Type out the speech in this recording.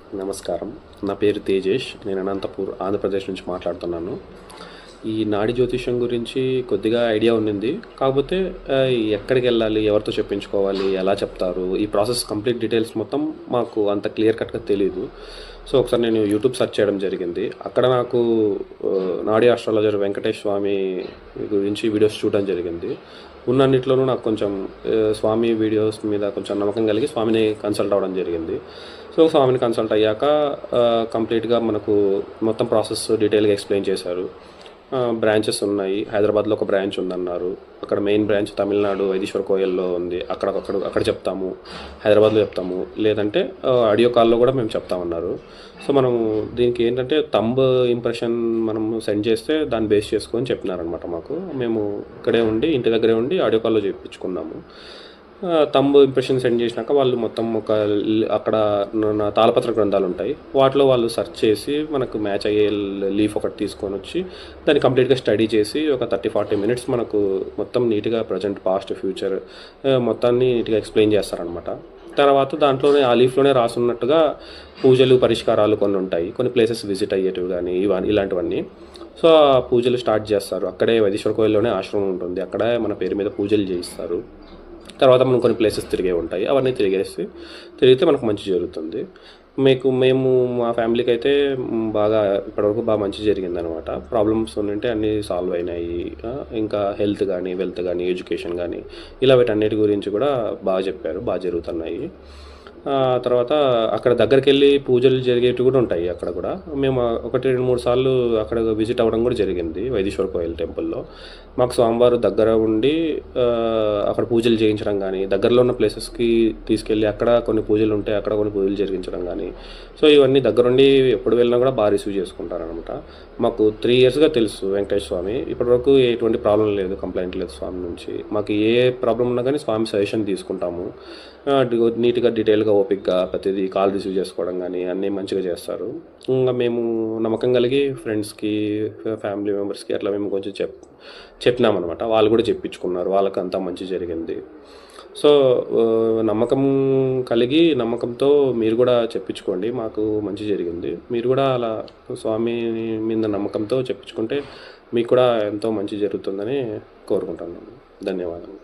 నమస్కారం. నా పేరు తేజేష్. నేను అనంతపూర్, ఆంధ్రప్రదేశ్ నుంచి మాట్లాడుతున్నాను. ఈ నాడి జ్యోతిష్యం గురించి కొద్దిగా ఐడియా ఉన్నింది. కాకపోతే ఎక్కడికెళ్ళాలి, ఎవరితో చెప్పించుకోవాలి, ఎలా చెప్తారు, ఈ ప్రాసెస్ కంప్లీట్ డీటెయిల్స్ మొత్తం మాకు అంత క్లియర్ కట్‌గా తెలీదు. సో, ఒకసారి నేను యూట్యూబ్ సెర్చ్ చేయడం జరిగింది. అక్కడ నాకు నాడీ ఆస్ట్రాలజర్ వెంకటేష్ స్వామి గురించి వీడియోస్ చూడడం జరిగింది. ఉన్నన్నిట్లోనూ నాకు కొంచెం స్వామి వీడియోస్ మీద కొంచెం నమ్మకం కలిగి స్వామిని కన్సల్ట్ అవ్వడం జరిగింది. సో, స్వామిని కన్సల్ట్ అయ్యాక కంప్లీట్‌గా మనకు మొత్తం ప్రాసెస్ డీటెయిల్‌గా ఎక్స్‌ప్లెయిన్ చేశారు. బ్రాంచెస్ ఉన్నాయి. హైదరాబాద్‌లో ఒక బ్రాంచ్ ఉందన్నారు. అక్కడ మెయిన్ బ్రాంచ్ తమిళనాడు వైదీశ్వర కోయిల్లో ఉంది. అక్కడ చెప్తాము. హైదరాబాద్‌లో చెప్తాము. లేదంటే ఆడియో కాల్‌లో కూడా మేము చెప్తామన్నారు. సో, మనము దీనికి ఏంటంటే థంబ్ ఇంప్రెషన్ మనం సెండ్ చేస్తే దాన్ని బేస్ చేసుకొని చెప్పినారనమాట మాకు. మేము ఇక్కడే ఉండి, ఇంటి దగ్గరే ఉండి ఆడియో కాల్‌లో చేపించుకున్నాము. థంబ్ ఇంప్రెషన్ సెండ్ చేసినాక వాళ్ళు మొత్తం అక్కడ తాళపత్ర గ్రంథాలు ఉంటాయి. వాటిలో వాళ్ళు సెర్చ్ చేసి మనకు మ్యాచ్ అయ్యే లీఫ్ ఒకటి తీసుకొని వచ్చి దాన్ని కంప్లీట్‌గా స్టడీ చేసి ఒక 30-40 మినిట్స్ మనకు మొత్తం నీట్‌గా ప్రజెంట్, పాస్ట్, ఫ్యూచర్ మొత్తాన్ని నీట్‌గా ఎక్స్‌ప్లెయిన్ చేస్తారనమాట. తర్వాత దాంట్లోనే ఆ లీఫ్‌లోనే రాసున్నట్టుగా పూజలు, పరిష్కారాలు కొన్ని ఉంటాయి. కొన్ని ప్లేసెస్ విజిట్ అయ్యేటివి గానీ ఇలాంటివన్నీ. సో, ఆ పూజలు స్టార్ట్ చేస్తారు. అక్కడే వైదీశ్వర కోయిల్లోనే ఆశ్రమం ఉంటుంది. అక్కడే మన పేరు మీద పూజలు చేయిస్తారు. తర్వాత మనం కొన్ని ప్లేసెస్ తిరిగేవి ఉంటాయి. అవన్నీ తిరిగితే మనకు మంచి జరుగుతుంది. మేము మా ఫ్యామిలీకైతే బాగా ఇప్పటివరకు మంచి జరిగిందనమాట. ప్రాబ్లమ్స్ ఉండింటే అన్నీ సాల్వ్ అయినాయి. ఇంకా హెల్త్ గానీ, వెల్త్ గానీ, ఎడ్యుకేషన్ గానీ ఇలా వీటన్నిటి గురించి కూడా చెప్పారు. జరుగుతున్నాయి. తర్వాత అక్కడ దగ్గరికెళ్ళి పూజలు జరిగేటివి కూడా ఉంటాయి అక్కడ కూడా. మేము 1, 2, 3 సార్లు అక్కడ విజిట్ అవ్వడం కూడా జరిగింది వైదీశ్వర కోయిల్ టెంపుల్‌లో. మాకు స్వామివారు దగ్గర ఉండి అక్కడ పూజలు చేయించడం గానీ, దగ్గరలో ఉన్న ప్లేసెస్‌కి తీసుకెళ్ళి అక్కడ కొన్ని పూజలు ఉంటే అక్కడ కొన్ని పూజలు జరిగించడం గానీ, సో, ఇవన్నీ దగ్గరుండి ఎప్పుడు వెళ్ళినా కూడా రిసీవ్ చేసుకుంటారనమాట. మాకు 3 ఇయర్స్‌గా తెలుసు వెంకటేష్ స్వామి. ఇప్పటివరకు ఎటువంటి ప్రాబ్లమ్ లేదు, కంప్లెయింట్ లేదు స్వామి నుంచి. మాకు ఏ ప్రాబ్లమ్ ఉన్నా కానీ స్వామి సజెషన్ తీసుకుంటాము. నీట్‌గా, డీటెయిల్‌గా, ఓపికగా ప్రతిదీ కాల్ రిసీవ్ చేసుకోవడం గానీ అన్నీ మంచిగా చేస్తారు. ఇంక మేము నమ్మకం కలిగి ఫ్రెండ్స్‌కి, ఫ్యామిలీ మెంబర్స్‌కి అట్లా మేము కొంచెం చెప్పినామనమాట. వాళ్ళు కూడా చెప్పించుకున్నారు. వాళ్ళకంతా మంచి జరిగింది. సో, నమ్మకం కలిగి, నమ్మకంతో మీరు కూడా చెప్పించుకోండి. మాకు మంచి జరిగింది. మీరు కూడా అలా స్వామి మీద నమ్మకంతో చెప్పించుకుంటే మీకు కూడా ఎంతో మంచి జరుగుతుందని కోరుకుంటున్నాను. ధన్యవాదాలు.